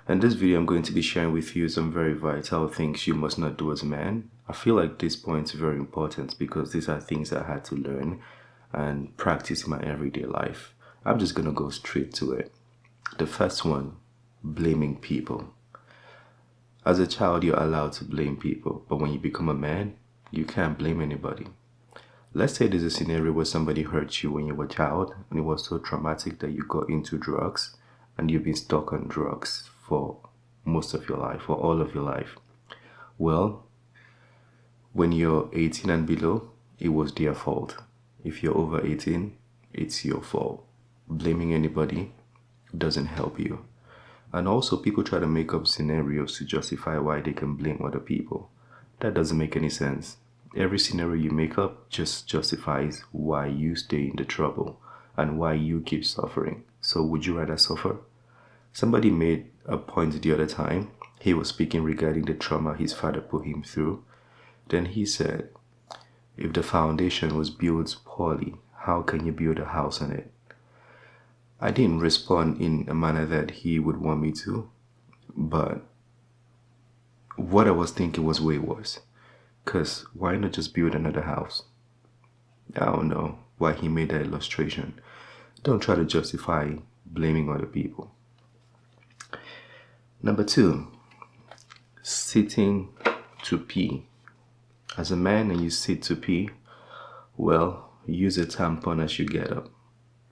In this video, I'm going to be sharing with you some very vital things you must not do as a man. I feel like these points are very important because these are things I had to learn and practice in my everyday life. I'm just going to go straight to it. The first one, blaming people. As a child, you're allowed to blame people, but when you become a man, you can't blame anybody. Let's say there's a scenario where somebody hurt you when you were a child and it was so traumatic that you got into drugs and you've been stuck on drugs for most of your life or all of your life. Well, when you're 18 and below, it was their fault. If you're over 18, it's your fault. Blaming anybody doesn't help you. And also, people try to make up scenarios to justify why they can blame other people. That doesn't make any sense. Every scenario you make up just justifies why you stay in the trouble and why you keep suffering. So would you rather suffer? Somebody made a point the other time. He was speaking regarding the trauma his father put him through. Then he said, if the foundation was built poorly, how can you build a house on it? I didn't respond in a manner that he would want me to, but what I was thinking was way worse. Because why not just build another house? I don't know why he made that illustration. Don't try to justify blaming other people. Number 2, sitting to pee. As a man and you sit to pee, well, use a tampon as you get up.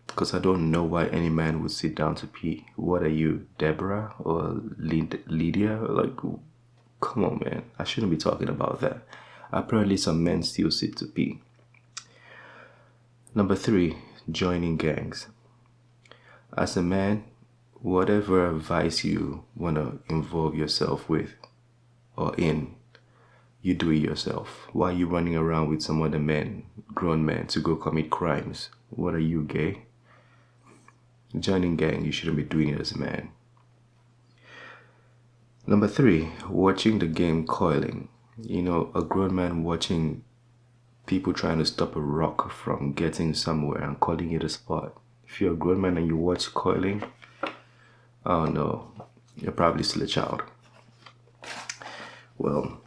Because I don't know why any man would sit down to pee. What are you, Deborah or Lydia? Like, come on, man. I shouldn't be talking about that. Apparently, some men still sit to pee. Number 3, joining gangs. As a man, whatever vice you want to involve yourself with or in, you do it yourself. Why are you running around with some other men, grown men, to go commit crimes? What are you, gay? Joining gang, you shouldn't be doing it as a man. Number 3, watching the game coiling. You know, a grown man watching people trying to stop a rock from getting somewhere and calling it a spot. If you're a grown man and you watch coiling, oh no, you're probably still a child. Well,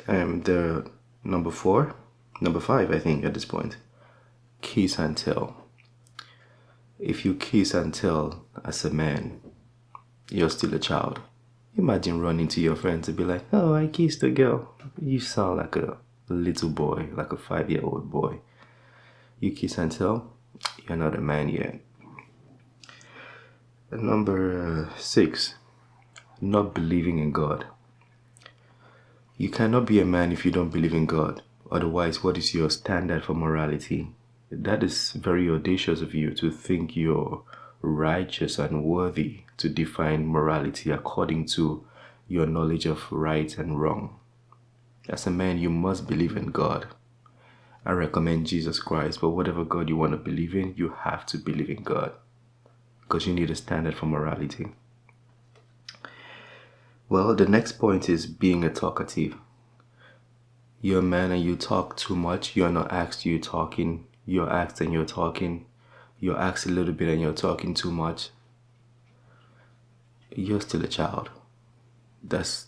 the number 5, I think, at this point, kiss and tell. If you kiss and tell as a man, you're still a child. Imagine running to your friends and be like, oh, I kissed a girl. You sound like a little boy, like a 5-year-old boy. You kiss and tell, you're not a man yet. Number 6, not believing in God. You cannot be a man if you don't believe in God. Otherwise, what is your standard for morality? That is very audacious of you to think you're righteous and worthy to define morality according to your knowledge of right and wrong. As a man, you must believe in God. I recommend Jesus Christ, but whatever God you want to believe in, you have to believe in God because you need a standard for morality. Well, the next point is being a talkative. You're a man and you talk too much. You're not asked, you're talking. You're asked and you're talking. You're asked a little bit and you're talking too much. You're still a child. That's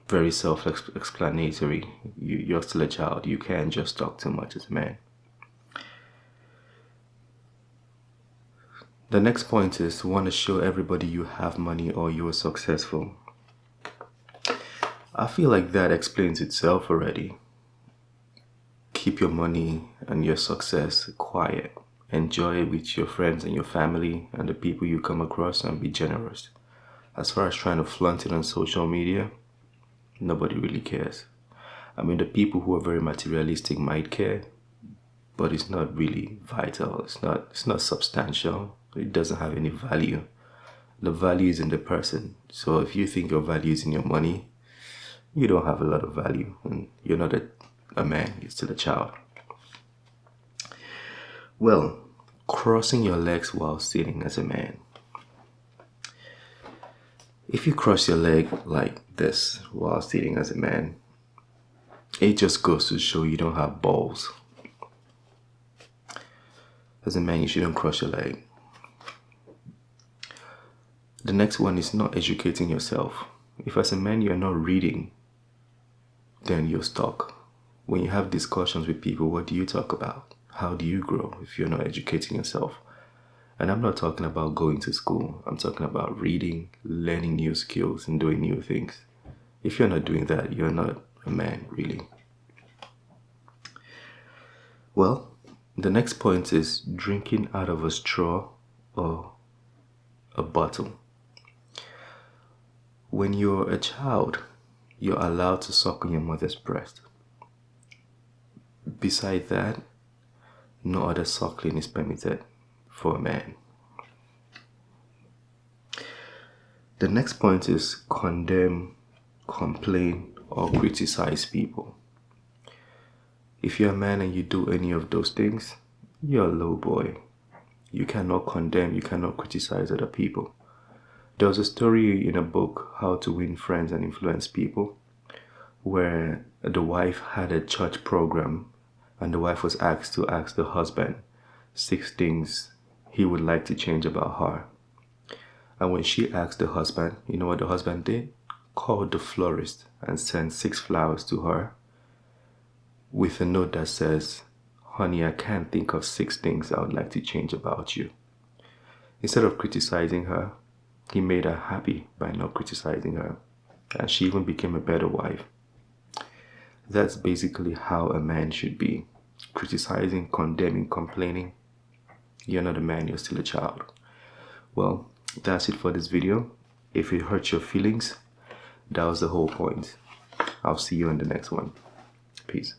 very self-explanatory. You're still a child. You can't just talk too much as a man. The next point is want to show everybody you have money or you're successful. I feel like that explains itself already. Keep your money and your success quiet. Enjoy it with your friends and your family and the people you come across and be generous. As far as trying to flaunt it on social media, nobody really cares. I mean, the people who are very materialistic might care, but it's not really vital. It's not substantial. It doesn't have any value. The value is in the person. So if you think your value is in your money, you don't have a lot of value and you're not a man, you're still a child. Well, crossing your legs while sitting as a man. If you cross your leg like this while sitting as a man, it just goes to show you don't have balls. As a man, you shouldn't cross your leg. The next one is not educating yourself. If as a man you're not reading, then you're stuck. When you have discussions with people, what do you talk about? How do you grow if you're not educating yourself? And I'm not talking about going to school. I'm talking about reading, learning new skills, and doing new things. If you're not doing that, you're not a man, really. Well, the next point is drinking out of a straw or a bottle. When you're a child, you're allowed to suck on your mother's breast. Beside that, no other suckling is permitted for a man. The next point is condemn, complain, or criticize people. If you're a man and you do any of those things, you're a low boy. You cannot condemn, you cannot criticize other people. There was a story in a book, How to Win Friends and Influence People, where the wife had a church program and the wife was asked to ask the husband 6 things he would like to change about her. And when she asked the husband, you know what the husband did? Called the florist and sent 6 flowers to her with a note that says, "Honey, I can't think of 6 things I would like to change about you." Instead of criticizing her, he made her happy by not criticizing her. And she even became a better wife. That's basically how a man should be. Criticizing, condemning, complaining. You're not a man, you're still a child. Well, that's it for this video. If it hurts your feelings, that was the whole point. I'll see you in the next one. Peace.